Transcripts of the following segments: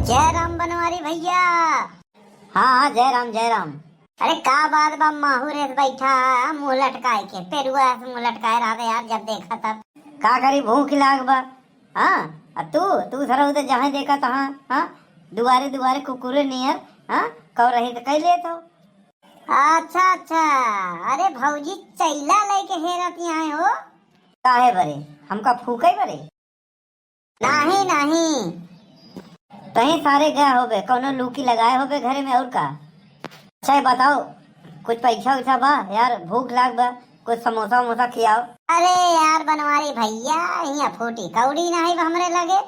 जय राम बनवारी भैया। हाँ हाँ, जय राम जय राम। अरे का बात बा, माहूर बैठा मुंह लटकाए के पेरुआ से मुंह लटकाए रहा था यार, जब देखा तब। का करी, भूख लाग बा। हाँ, तू सर उधर जहाँ देखा तहाँ, हाँ, दुआरे दुआरे कुकुरे नियर, हाँ, कौ रही तो कह ले तो। अच्छा अच्छा, अरे भौजी चैला लेके हेरत यहाँ हो। काहे बरे, हमका फूके बरे? नहीं नहीं, तही सारे गए होबे, कौनो लूकी लगाए होबे घरे में और का। अच्छा ये बताओ, कुछ पैसा वैसा बा यार, भूख लाग बा, कुछ समोसा वमोसा खियाओ। अरे यार बनवारी भैया, यहाँ फूटी कौड़ी नहीं बा हमरे लगे।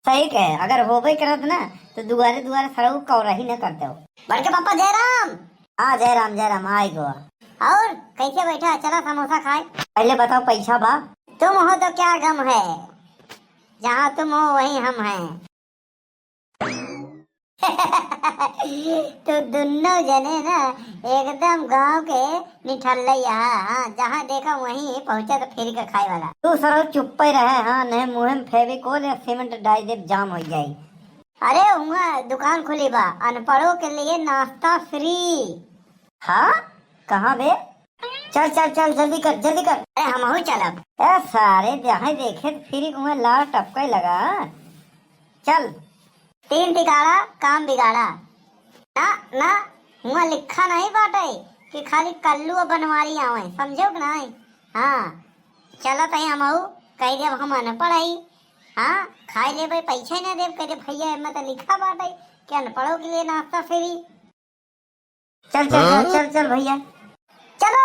सही कहे, अगर होबे करत ना तो दुआरे दुआरे सरऊ कौरा ही न करते हो। बड़के पापा जय राम। हाँ जय राम आई गो। और कैसे बैठा, चला समोसा खाए। पहले बताओ पैसा बा? तुम हो तो क्या गम है, जहाँ तुम हो वहीं हम हैं। तो दोनों जने ना एकदम गांव के निठल्लैया, हाँ, जहाँ देखा वहीं पहुंचा तो फेरी का खाए वाला। तू सर चुप ही रहे, हाँ, नहीं मुँह में फेविकोल या सीमेंट डाल दे, जाम हो जाये। अरे वहाँ दुकान खुली बा, अनपढ़ों के लिए नाश्ता फ्री। हाँ, कहाँ बे? चल चल चल, जल्दी कर जल्दी कर। अरे हम हो चलब। ए सारे जहाँ देखे फिर कुएं लाल टपका लगा। चल। 3 टिकाड़ा काम बिगाड़ा। ना ना, वहाँ लिखा नहीं बाटे कि खाली कल्लू और बनवारी आवे, समझो कि नहीं। हाँ चलो तही हम कह दे हम अनपढ़ है, हाँ, खाए ले भाई पैसा ही ना दे, कह दे भैया में तो लिखा बाटे कि अनपढ़ों के लिए नाश्ता फ्री। चल चल चल चल चल भैया चलो।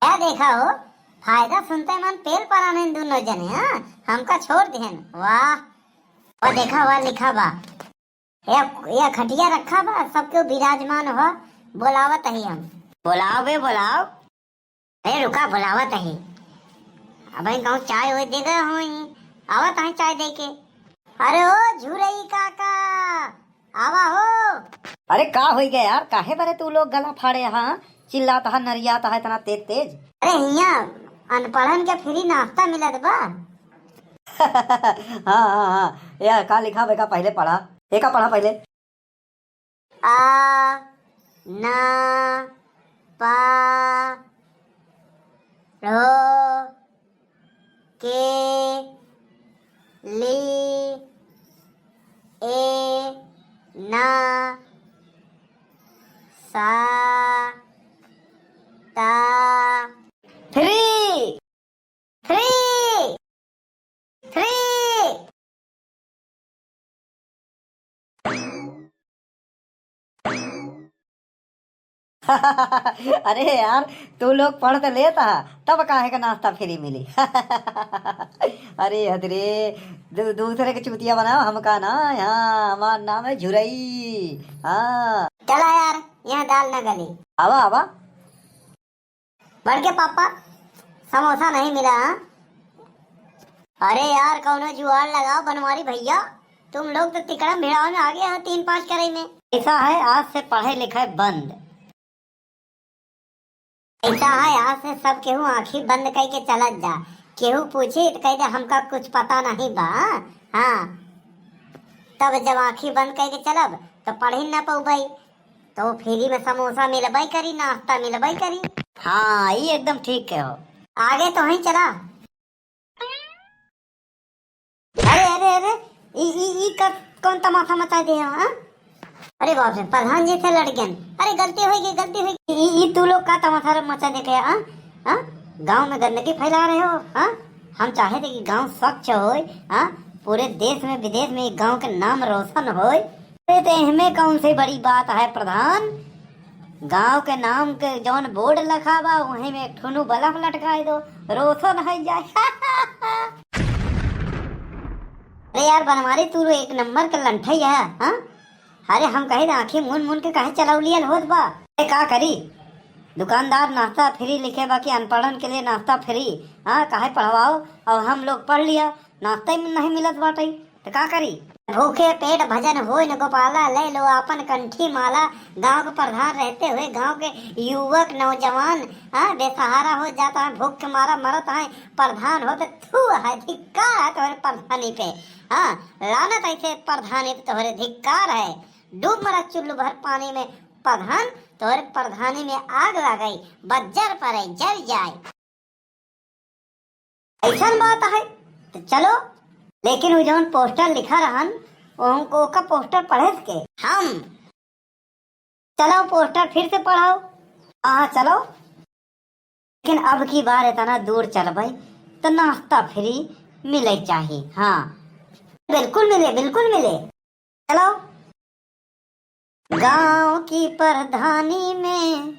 क्या देखा हो, फायदा सुनते मन पेल पराने दोनों जने, हाँ, हमका छोड़ देन। वाह, और देखा हुआ लिखा बा, या खटिया रखा बा, सबके विराजमान हो, बोलावत ही हम। बुलाओ बे बुलाओ। अरे रुका, बुलावत ही। अब कहूँ चाय हो दे गए हो, आवत है चाय दे के। अरे ओ झुरई काका, आवा हो। अरे का हो गया यार, काहे बरे तू लोग गला फाड़े, हाँ, चिल्लाता है नरियाता है इतना तेज तेज। अरे यहाँ अनपढ़न के फ्री नाश्ता मिलत बा। हाँ हाँ हाँ, यार का लिखा बेका, पहले पढ़ा, एका पढ़ा पहले। आ ना पा रो के ली ए ना सा ता फ्री फ्री फ्री। अरे यार, तू लोग पढ़ तो लेता तब काहे का नाश्ता फ्री मिली। अरे हदरे, दूसरे के चुतिया बनाओ, हमका ना, यहाँ हमारा नाम है झुरई। हाँ चला यार, यहाँ दाल न गली। आवा आवा। बढ़ के पापा समोसा नहीं मिला, हाँ? अरे यार कौनो जुआड़ लगाओ बनवारी भैया, तुम लोग तो तिकड़ा भिड़ाओ में आ गए हो 3-5 करई में। ऐसा है, आज से पढ़े लिखे बंद। ऐसा है, आज से सब केहू आँखी बंद करके चलत जा, केहू पूछी तो कह दे हमका कुछ पता नहीं बा। हाँ, तब जब आँखी बंद करके चलब तो पढ़ ही ना पाऊ भाई, तो फ्री में समोसा मिलबई करी, नाश्ता मिलबई करी। हाँ, ये एकदम ठीक है हो। आगे तो वहीं चला। अरे अरे अरे, ई कौन तमाशा मचा दे हो, हाँ? अरे बाप रे, प्रधान जी से लड़ गए। अरे गलती होगी गलती होगी। ई तू लोग का तमाशा मचा दे गया, हाँ? हाँ, गांव में गंदगी फैला रहे हो, हाँ? हम चाहे थे कि गांव स्वच्छ होए, हाँ, पूरे देश में विदेश में गांव के नाम रोशन होए। तो इनमें कौन सी बड़ी बात है प्रधान, गांव के नाम के जौन बोर्ड लखा बा वहीं में एक ठुनु बल्ब लटकाए दो, रोशन हो जाए। अरे यार बनवारी, तू एक नंबर का लंठई है, हाँ? अरे हम कहे आंखें मून मून के कहे चलौलियल होत बा। अरे का करी, दुकानदार नाश्ता फ्री लिखे बा कि अनपढ़न के लिए नाश्ता फ्री, हाँ, काहे पढ़वाओ, और हम लोग पढ़ लिया, नाश्ता ही नहीं मिलत बाटे, तो का करी? भूखे पेट भजन होय न गोपाला, ले लो अपन कंठी माला। गांव के प्रधान रहते हुए गांव के युवक नौजवान बेसहारा हो जाता है, भूख के मारा मरता है। प्रधान हो तो थू है, धिक्कार है तुम्हारे प्रधानी पे। लानत ऐसे प्रधानी पे तुम्हारे धिक्कार है। डूब मरा चुल्लू भर पानी में प्रधान, तुम्हारे प्रधानी में आग लग गई, बज्जर पड़े जल जाए। ऐसा बात है तो चलो, लेकिन वो जौन पोस्टर लिखा रहन उनको का पोस्टर पढ़े के हम चलो पोस्टर फिर से पढ़ाओ। हाँ चलो, लेकिन अब की बार इतना दूर चल भाई तो नाश्ता फ्री मिले चाहिए। हाँ बिल्कुल मिले, बिल्कुल मिले। चलो। गांव की प्रधानी में।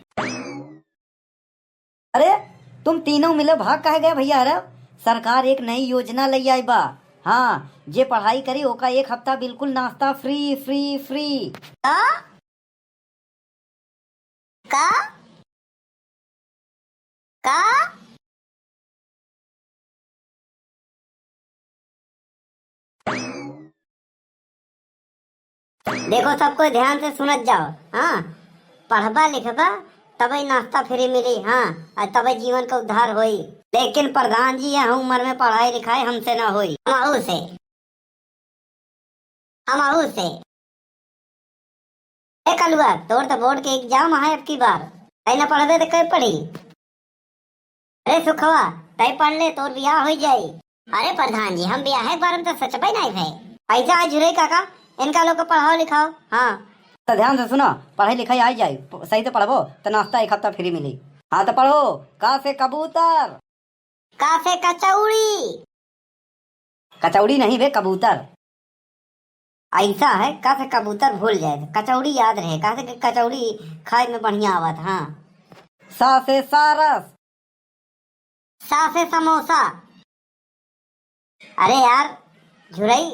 अरे तुम तीनों मिले भाग कहे गए भैया? अरे सरकार एक नई योजना ले आई बा। हाँ, जे पढ़ाई करी ओका 1 हफ्ता बिल्कुल नाश्ता फ्री फ्री फ्री। का का का देखो सबको ध्यान से सुनत जाओ। हाँ, पढ़बा लिखबा तभी नाश्ता फ्री मिली। हाँ, और तभी जीवन का उद्धार होई। लेकिन प्रधान जी यह उम्र में पढ़ाई लिखाई हमसे ना होई, हमहू से। ए कलुआ, तोर तो बोर्ड के एग्जाम है अब की बार, तै न पढ़बे तो कब पढ़ी? अरे सुखवा, तै पढ़ ले तोर ब्याह हो जाई। अरे प्रधान जी, हम ब्याह के बारे में तो सचबे नहीं है। ऐसा आज जुरे काका, इनका लोग को पढ़ाओ लिखाओ। हाँ तो ध्यान से सुनो, पढ़ाई लिखाई आई जाए, सही से पढ़बो तो नाश्ता 1 हफ्ता फ्री मिली। हाँ तो पढ़ो। का से कबूतर। का से कचौड़ी। कचौड़ी नहीं बे, कबूतर। ऐसा है, का से कबूतर भूल जाए, कचौड़ी याद रहे। का से कचौड़ी खाए में बढ़िया आवत। हाँ। सा से सारस। सा से समोसा। अरे यार झुरई,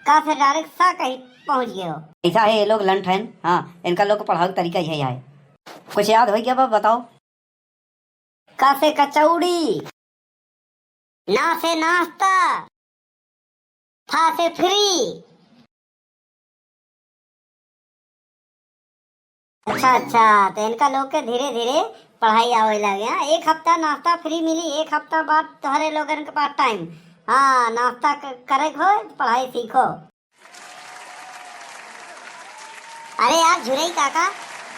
का से डायरेक्ट सा कहीं पहुंच गए हो। ऐसा है, ये लोग लंठ हैं। हाँ, इनका लोग को पढ़ाओ तरीका यही है। कुछ याद हो गया बाबा? बताओ। का से कचौड़ी। ना से नाश्ता। था से फ्री। अच्छा, तो इनका लोग के धीरे धीरे पढ़ाई आवे लगे। 1 हफ्ता नाश्ता फ्री मिली, 1 हफ्ता बाद तुम्हारे लोगन के पास टाइम। हाँ, नाश्ता करे हो तो पढ़ाई सीखो। अरे यार झुरई काका,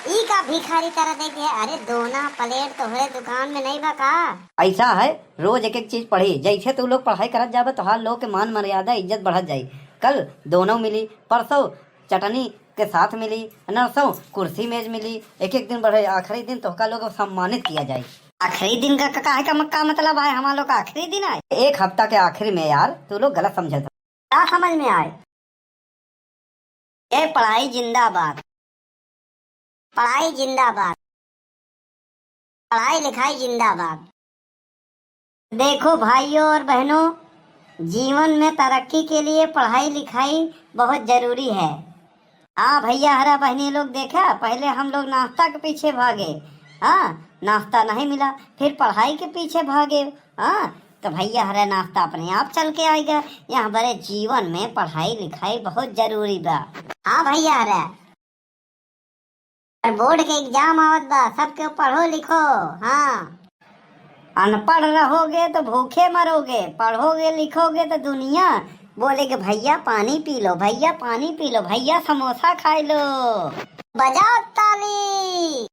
ई का भिखारी तरह देखे। अरे दोना प्लेट तोहरे दुकान में नहीं बा का? ऐसा है, रोज एक एक चीज पढ़ी। जैसे तू लोग पढ़ाई करत जाबे तो हाल लोग के मान मर्यादा इज्जत बढ़त जाई। कल दोनों मिली, परसों चटनी के साथ मिली, नरसों कुर्सी मेज मिली। एक एक दिन बढ़े, आखिरी दिन तो लोग को सम्मानित किया जाए। आखिरी दिन का है का मक्का मतलब है? हमारे लोग का आखिरी दिन है? 1 हफ्ता के आखिर में यार, तू लोग गलत समझे। क्या समझ में आए? ये पढ़ाई जिंदाबाद, पढ़ाई जिंदाबाद, पढ़ाई लिखाई जिंदाबाद। देखो भाइयों और बहनों, जीवन में तरक्की के लिए पढ़ाई लिखाई बहुत जरूरी है। हाँ भैया हरा बहनी लोग देखा, पहले हम लोग नाश्ता के पीछे भागे। हाँ, नाश्ता नहीं मिला, फिर पढ़ाई के पीछे भागे। हाँ, तो भैया हरा नाश्ता अपने आप चल के आएगा। यहाँ बड़े जीवन में पढ़ाई लिखाई बहुत जरूरी बा। हाँ भैया हरा, बोर्ड के एग्जाम आवत बा, सबके पढ़ो लिखो। हाँ, अनपढ़ रहोगे तो भूखे मरोगे, पढ़ोगे लिखोगे तो दुनिया बोलेगे भैया पानी पी लो, भैया पानी पी लो, भैया समोसा खाए लो। बजाओ ताली।